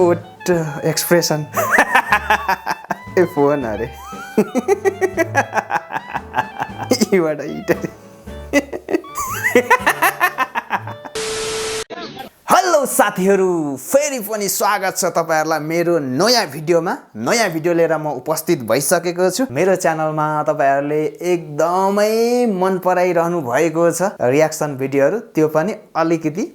ओट expression ए phone अरे यीबाट hitter hello साथीहरू, फेरि पनि स्वागत छ तपाईहरुलाई मेरो नयाँ भिडियोमा। नयाँ भिडियो लिएर म उपस्थित भइसकेको छु। मेरो च्यानलमा तपाईहरुले एकदमै मन पराइरहनु भएको छ रियाक्सन भिडियोहरु, त्यो पनि अलिकति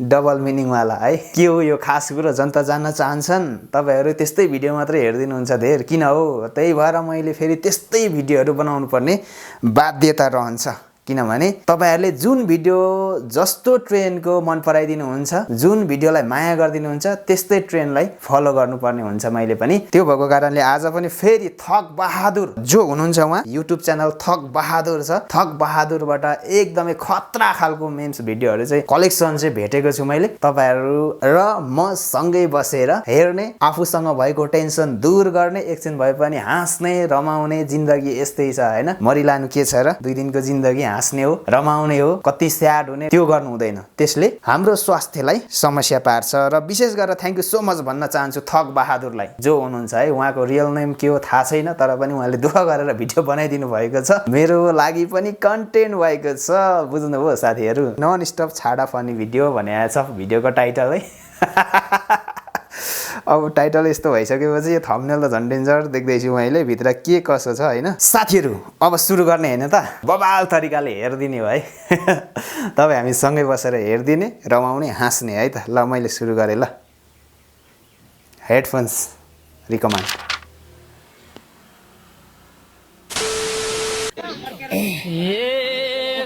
डबल मिनिङ वाला है। के हो यो खास कुरो जनता जान्न चाहन्छन्, तपाईहरु त्यस्तै भिडियो मात्रै हेर्दिनुहुन्छ धेर, किन हो? त्यही भएर मैले फेरि त्यस्तै भिडियोहरु बनाउनु पर्ने बाध्यता रहन्छ। किनभने तपाईहरुले जुन भिडियो जस्तो ट्रेन्डको मन पराइदिनुहुन्छ, जुन भिडियोलाई माया गर्दिनुहुन्छ, त्यस्तै ट्रेन्डलाई फलो गर्नुपर्ने हुन्छ मैले पनि। त्यो भएको कारणले आज पनि फेरि थक बहादुर जो हुनुहुन्छ, उहाँ युट्युब च्यानल थक बहादुर छ, थक बहादुरबाट एकदमै खतरा खालको मेम्स भिडियोहरु चाहिँ कलेक्सन चाहिँ भेटेको छु मैले। तपाईहरु र म सँगै बसेर हेर्ने, आफूसँग भएको टेन्सन दूर गर्ने, एकछिन भए पनि हाँस्ने रमाउने जिन्दगी यस्तै छ हैन। मरिलानु के छ र, 2 दिनको जिन्दगी हाँस्ने हो, रमाउने हो, कति स्याड हुने त्यो गर्नु हुँदैन। त्यसले हाम्रो स्वास्थ्यलाई समस्या पार्छ। र विशेष गरेर थ्यांक यू सो मच भन्न चाहन्छु थक बहादुरलाई, जो हुनुहुन्छ है। उहाँको रियल नेम के हो थाहा छैन, तर पनि उहाँले दुःख गरेर भिडियो बनाइदिनु भएको छ, मेरो लागि पनि कन्टेन्ट भएको छ। बुझ्नुभयो साथीहरु, नन स्टप छाडा फनी भिडियो भनेको छ भिडियोको टाइटल है। अब टाइटल यस्तो भइसकेपछि यो थम्बनेल त झन् डेन्जर देख्दैछु मैले, भित्र के कसो छ हैन। साथीहरु अब सुरु गर्ने हैन त, बबाल तरिकाले हेर्दिने हो है। तपाई हामी सँगै बसेर हेर्दिने, रमाउने, हाँस्ने है त। ल मैले सुरु गरे ल। Headphones recommend.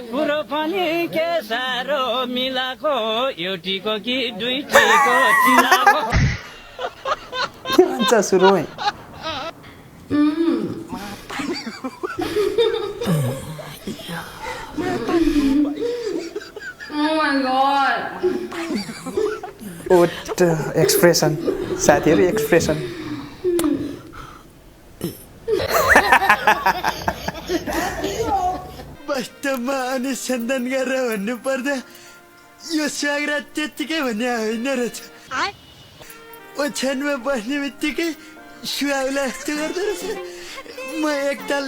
कुरो पनि के सारो मिलाको, एउटीको कि दुईटीको चिनाको। के भन्छ सुरुमै? Oh my god. ओट एक्सप्रेसन साथीहरु, एक्सप्रेसन। वास्तवमा अनुसन्धान गरेर भन्नु पर्दा यो स्वागत त्यतिकै भन्ने होइन रहेछ। ओछ्यानमा बस्ने बित्तिकै सुहाउला जस्तो गर्दो रहेछ। म एकताल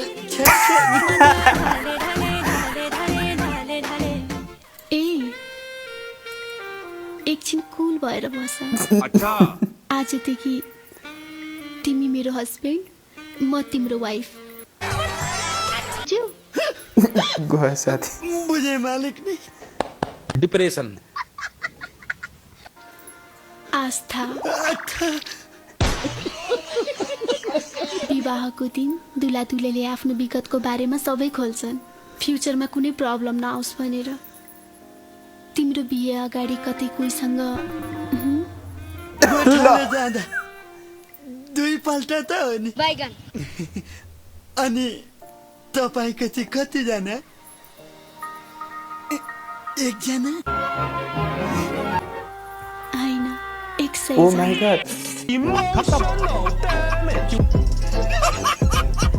एकछिन कुल भएर बस। आजदेखि तिमी मेरो हस्बेन्ड, म तिम्रो वाइफ। गयो साथी। बुझे मालिक नि। डिप्रेसन, आस्था। विवाहको दिन दुला दुलेले आफ्नो विगतको बारेमा सबै खोल्छन्, फ्युचरमा कुनै प्रब्लम नआओस् भनेर। तिम्रो बिहे अगाडि कतै कोहीसँग जाँदा 2 पल्ट त हो नि। अनि तपाईको चाहिँ कतिजना? 1 जना? हैन, 100 oh my god.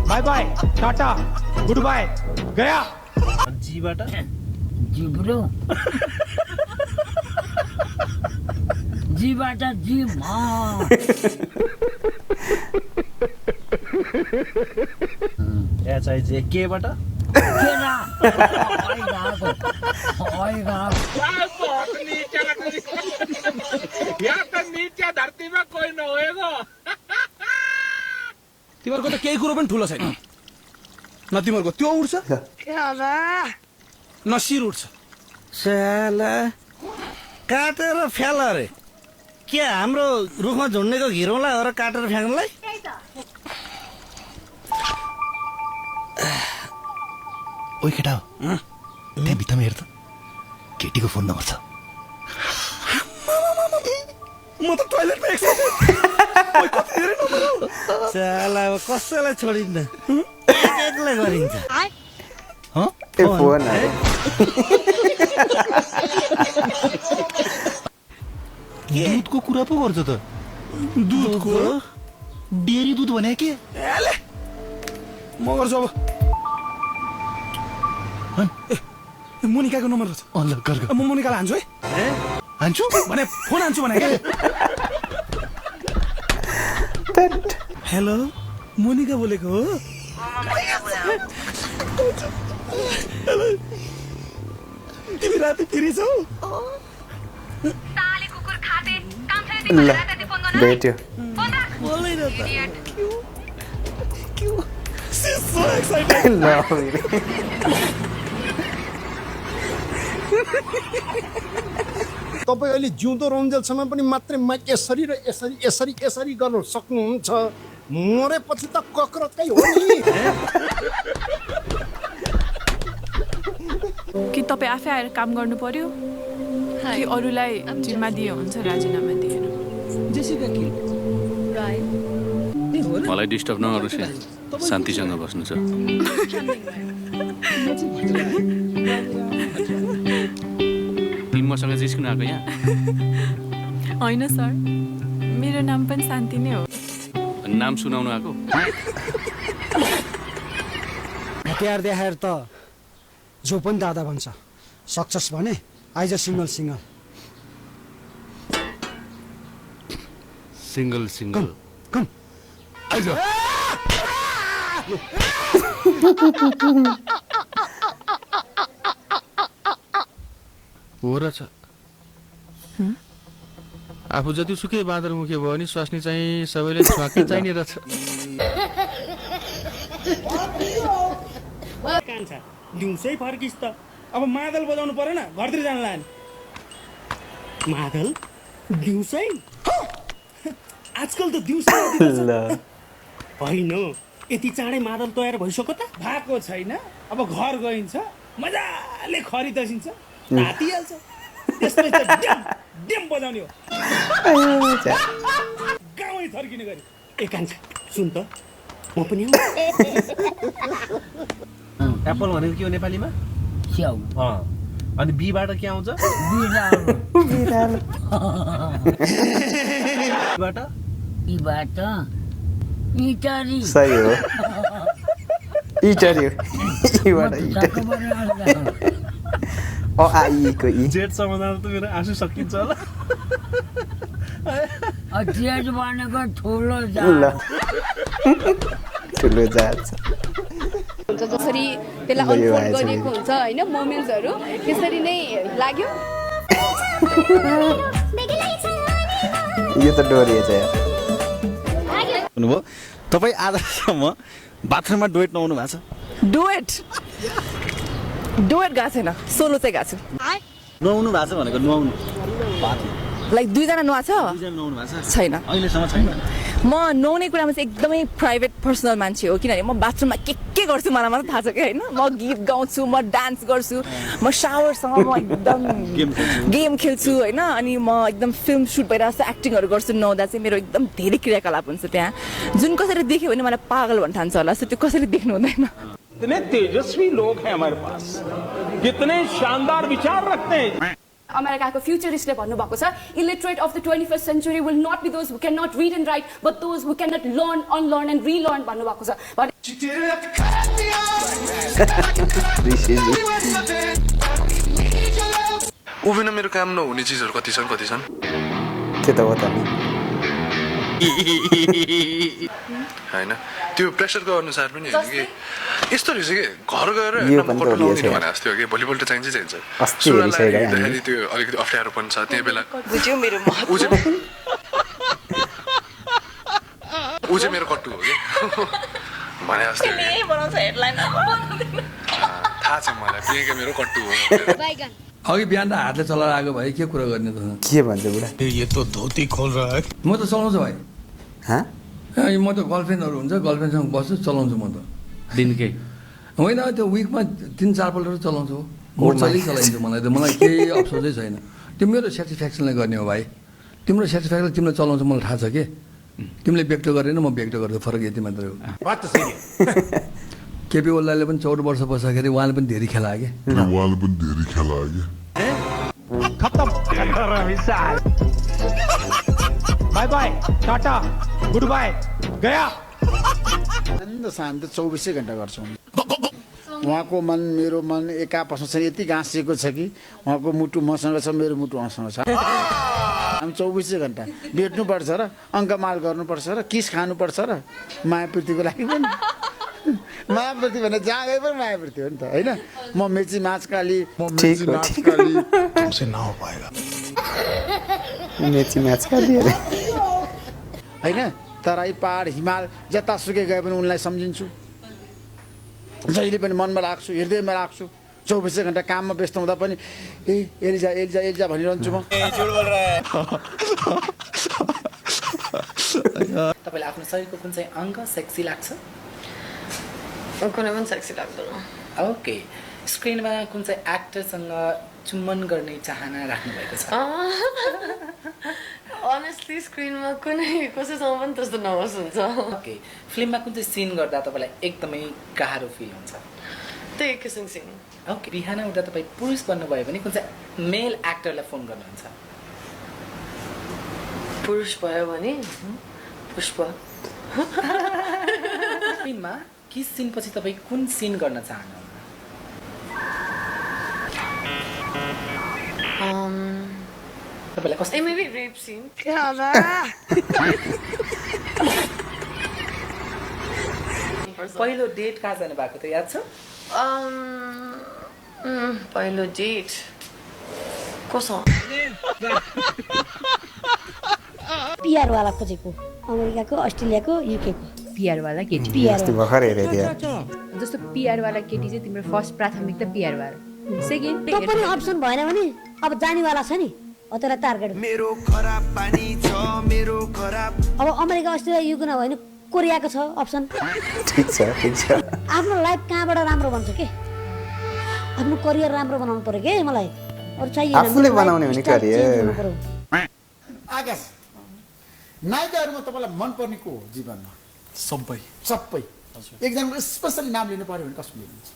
Bye bye, tata, good bye, गया। जीबाट जिब्रो, जीबाट जिम। या चाहिँ जे केबाट केना धरतीमा कोही नहोएको। तिमीहरूको त केही कुरो पनि ठुलो छैन। न तिमीहरूको त्यो उड्छ, न शिर उड्छ। साला काटेर फ्याल अरे। के हाम्रो रुखमा झुन्डेको घिरौँला हो र काटेर फ्याँक्नलाई? ओइ केटा हो, त्यहाँ भित्तामा हेर त, केटीको फोन नम्बर छ। म त टोयलेटमा साला अब कसैलाई छोडिन्न, एकलाई गरिन्छ। ए फोन अरे दूधको कुरा पो गर्छ त। दूधको डेरी दूध भने के? म गर्छु अब। मोनिकाको नम्बर छ। ल कर। म मोनिकालाई हान्छु है। हान्छु भने फोन हान्छु भने के? हेलो मोनिका बोलेको हो तिमी राति फ्री छौ ल भेट्यो बोलै न त क्यू so excited ल तपाईँ अहिले जिउँदो रन्जेलसम्म पनि मात्रै यसरी र यसरी यसरी यसरी गर्न सक्नुहुन्छ मरेपछि त कक्रतकै हो नि कि तपाईँ आफै आएर काम गर्नु पर्यो कि अरूलाई जिम्मा दिए हुन्छ राजीनामा दिएर मलाई डिस्टर्ब नगर्नुहोस् है शान्तिसँग बस्नु छ तिमी मसँग जिस्किन आएको यहाँ होइन सर मेरो नाम पनि शान्ति नै हो नाम सुनाउनु आएको हतियार देखाएर त जो पनि दादा भन्छ सक्सेस भने आइज सिङ्गल सिङ्गल कम आइज हो र छ आफू जति सुकै बाँदर मुखे भयो भने स्वास्नी चाहिँ सबैले स्वाक्कै चाहिने रहेछ कान्छा दिउँसै फर्किस् त अब मादल बजाउनु परेन घरतिर जानु लाने मादल दिउँसै आजकल त दिउँसै होइन यति चाँडै मादल तयार भइसक्यो त भएको छैन अब घर गइन्छ मजाले खरी तसिन्छ हातिहाल्छ त्यसपछि त डेम बजाउने हो गाउँै थर्किने गरी ए कान्छा सुन त म पनि एप्पल भनेको के हो नेपालीमा स्याउ अनि बीबाट के आउँछ बीबाट इटारी सही हो इटरी हो आइको इ जेठसम्म जाँदा त मेरो आँसु सकिन्छ होला जेठ भनेको ठुलो ल ठुलो जात जसरी त्यसलाई अनफोल्ड गरिएको हुन्छ होइन मोमेन्ट्सहरू त्यसरी नै लाग्यो यो त डोरिएछ यार हुनुभयो तपाईँ आजसम्म बाथरुममा डुएट नआउनु भएको छ डुएट गएको छैन सोलो चाहिँ गएको छु नुहाउनु भएको छ भनेको नुहाउनु लाइक दुईजना नुहाएको छ नुहाउनु भएको छ छैन अहिलेसम्म छैन म नुहाउने कुरामा चाहिँ एकदमै प्राइभेट पर्सनल मान्छे हो किनभने म बाथरुममा के गर्छु मलाई मात्रै थाहा छ कि होइन म गीत गाउँछु म डान्स गर्छु म शावरसँग म एकदम गेम खेल्छु होइन अनि म एकदम फिल्म सुट भइरहेको छ एक्टिङहरू गर्छु नुहाउँदा चाहिँ मेरो एकदम धेरै क्रियाकलाप हुन्छ त्यहाँ जुन कसरी देख्यो भने मलाई पागल भन्न ठान्छ होला सो त्यो कसरी देख्नु हुँदैन कितने तेजस्वी लोग हैं हमारे पास कितने शानदार विचार रखते हैं अमेरिकाको फ्युचरिस्टले भन्नुभएको छ illiterate of the 21st century will not be those who cannot read and write but those who cannot learn, unlearn and relearn भन्नुभएको छ उभिन मेरो काम नहुने चिजहरू कति छन् के त हो त नि होइन त्यो प्रेसरको अनुसार पनि होइन कि यस्तो रहेछ कि घर गएर यो पनि कटु डोरिएछ लाउने भने जस्तो हो कि भोलिपल्ट चाहिन्छ अस्ति हेरिसकेको है हामी। त्यो अलिकति अप्ठ्यारो पनि छ त्यही बेला बुझ्यो मेरो ऊ चाहिँ मेरो कट्टु हो कि भने जस्तो थाहा छ मलाई प्रियङ्का मेरो कट्टु हो अघि बिहान त हातले चलाएर आएको भाइ के कुरा गर्ने त के भन्छ बुढा ये तो धोती खोल रहा है म त चलाउँछु भाइ म त गर्लफ्रेन्डहरू हुन्छ गर्लफ्रेन्डसँग बस्छु चलाउँछु म त दिनकै होइन त्यो विकमा 3-4 पल्ट चलाउँछु मोड चलाइदिन्छु मलाई त मलाई केही अफसोसै छैन त्यो मेरो सेटिस्फ्याक्सनलाई गर्ने हो भाइ तिम्रो सेटिस्फ्याक्सन तिमीले चलाउँछ मलाई थाहा छ के तिमीले व्यक्त गरेन म व्यक्त गर्छु फरक यति मात्रै हो केपी ओल्लाले पनि 14 वर्ष बस्दाखेरि उहाँले पनि धेरै खेला के bye bye tata good bye गया शान्ति 24 घण्टा गर्छौँ उहाँको मन मेरो मन एक आपसमा यति गाँसिएको छ कि उहाँको मुटु मसँग छ मेरो मुटु उहाँसँग छ हामी 24 घण्टा भेट्नुपर्छ र अङ्कमाल गर्नुपर्छ र किस खानुपर्छ र मायाप्रीतिको लागि पनि मायाप्रीति भने जहाँ गए पनि मायाप्रीति हो नि त होइन म मेची माछकाली तुमसे ना हो पाएगा मेची माछकाली अरे होइन तराई पहाड हिमाल जतासुकै गए पनि उनलाई सम्झिन्छु जहिले पनि मनमा राख्छु हृदयमा राख्छु 24 घण्टा काममा व्यस्त हुँदा पनि ए एलिजा एलिजा एलिजा भनिरहन्छु म तपाईँलाई आफ्नो शरीरको कुन चाहिँ अङ्ग सेक्सी लाग्छ कुनै पनि सेक्सी लाग्दैन ओके स्क्रिनमा कुन चाहिँ एक्टरसँग चुम्बन गर्ने चाहना राख्नु भएको छ अनेस्टली स्क्रिनमा कुनै कसैसँग पनि त्यस्तो नर्भस हुन्छ ओके फिल्ममा कुन चाहिँ सिन गर्दा तपाईँलाई एकदमै गाह्रो फिल हुन्छ त्यही किसिम सिन ओके बिहान उठ्दा तपाईँ पुरुष बन्नुभयो भने कुन चाहिँ मेल एक्टरलाई फोन गर्नुहुन्छ पुरुष भयो भने पुष्प फिल्ममा किस सिन पछि तपाईँ कुन सिन गर्न चाहनुहुन्छ तपाईँलाई कस्तो मेबी रेप सिन पहिलो डेट कहाँ जानु भएको त याद छ पहिलो डेट कोसँग पिआर वाला खोजेको अमेरिकाको अस्ट्रेलियाको युकेको पिआर वाला केटी भर्खर हेरेँ जस्तो पिआर वाला केटी चाहिँ तिम्रो फर्स्ट प्राथमिकता पिआर वाला सेकेन्ड त्यो पनि अप्सन भएन भने अब जानेवाला छ नि अतरा टार्गेट मेरो खराब पानी छ मेरो खराब अब अमेरिका अस्ट्रेलिया युके नभए नि कोरियाको छ अप्सन ठीक छ आफ्नो लाइफ कहाँबाट राम्रो बन्छ के आफ्नो करियर राम्रो बनाउनु पर्यो के मलाई अरु चाहिएन आफूले बनाउने हो नि करियर आकाश नायिकाहरुमा तपाईलाई मन पर्ने को हो जीवनमा सबै एकजना स्पेशली नाम लिनु पर्यो भने कसको लिनुहुन्छ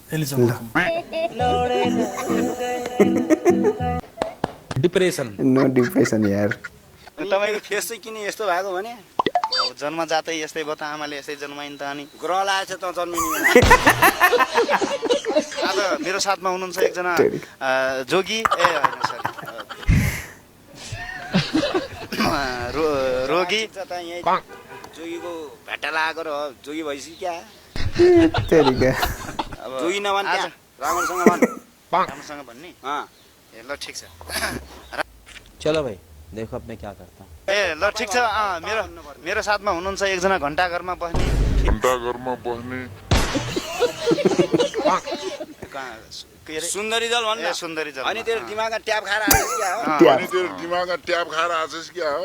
डिप्रेसन नो डिप्रेसन यार तपाईको फेस चाहिँ किन यस्तो भएको भने अब जन्मजातै यस्तै भयो त आमाले यसै जन्माइन त अनि ग्रह लागेछ त जन्मिनु आज मेरो साथमा हुनुहुन्छ एकजना जोगी रोगी जोगीको भेट्टा लागेको र जोगी भइसक्यो क्या अब जोगी नभन् त्यहाँ राम्रोसँग भन् राम्रोसँग भन्ने ल ठिक छ चलो भाइ देखो अब मैं क्या करता हूँ ल ठिक छ मेरो साथमा हुनुहुन्छ एकजना घण्टाघरमा बस्ने सुन्दरी जल भन्नु सुन्दरी जल अनि तेरो दिमागमा ट्याब खाएर आछस् क्या हो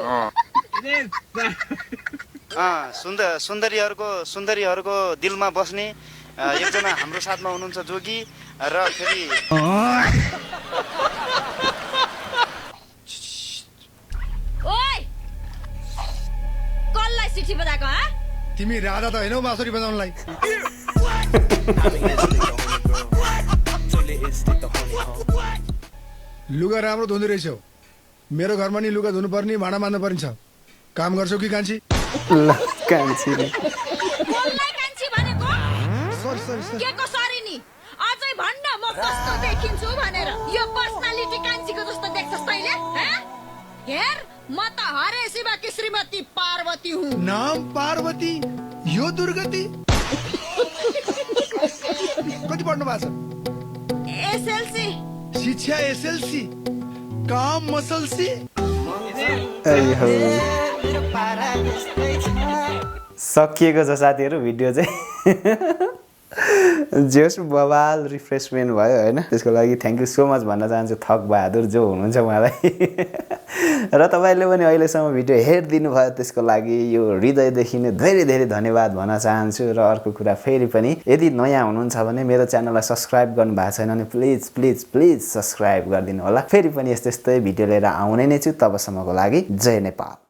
सुन्दरीहरुको दिलमा बस्ने एकजना हाम्रो साथमा हुनुहुन्छ जोगी र फेरि ओइ कसलाई चिठी बजाएको ह तिमी राधा त हैनौ बाँसुरी बजाउनलाई लुगा राम्रो धुँदै रहेछौ मेरो घरमा नि लुगा धुनु पर्ने भाँडा मान्नु पर्ने छ काम गर्छौ कि कान्छी ल कान्छी नि कसलाई कान्छी भनेको के को सरी नि अझै भन्न म कस्तो देखिन्छु भनेर यो पर्सनालिटी कान्छीको जस्तो देख्छस् तैले हेर म त हरे शिवकी श्रीमती पार्वती हुँ नाम पार्वती यो दुर्गति कति पढ्नु भएको छ एसएलसी शिक्षा एसएलसी काम मसलसी सकिएको छ साथीहरु भिडियो चाहिँ जोस बवाल रिफ्रेशमेन्ट भयो हैन त्यसको लागि थ्यांक यू सो मच भन्न चाहन्छु थक बहादुर जो हुनुहुन्छ मलाई र तपाईहरुले पनि अहिलेसम्म भिडियो हेरिदिनु भयो त्यसको लागि यो हृदयदेखि नै धेरै धेरै धन्यवाद भन्न चाहन्छु र अर्को कुरा फेरि पनि यदि नयाँ हुनुहुन्छ भने मेरो च्यानललाई सब्स्क्राइब गर्नु भएको छैन भने प्लिज प्लिज प्लिज सब्स्क्राइब गरिदिनु होला फेरि पनि यस्तै भिडियो लिएर आउने नै छु तबसम्मको लागि जय नेपाल।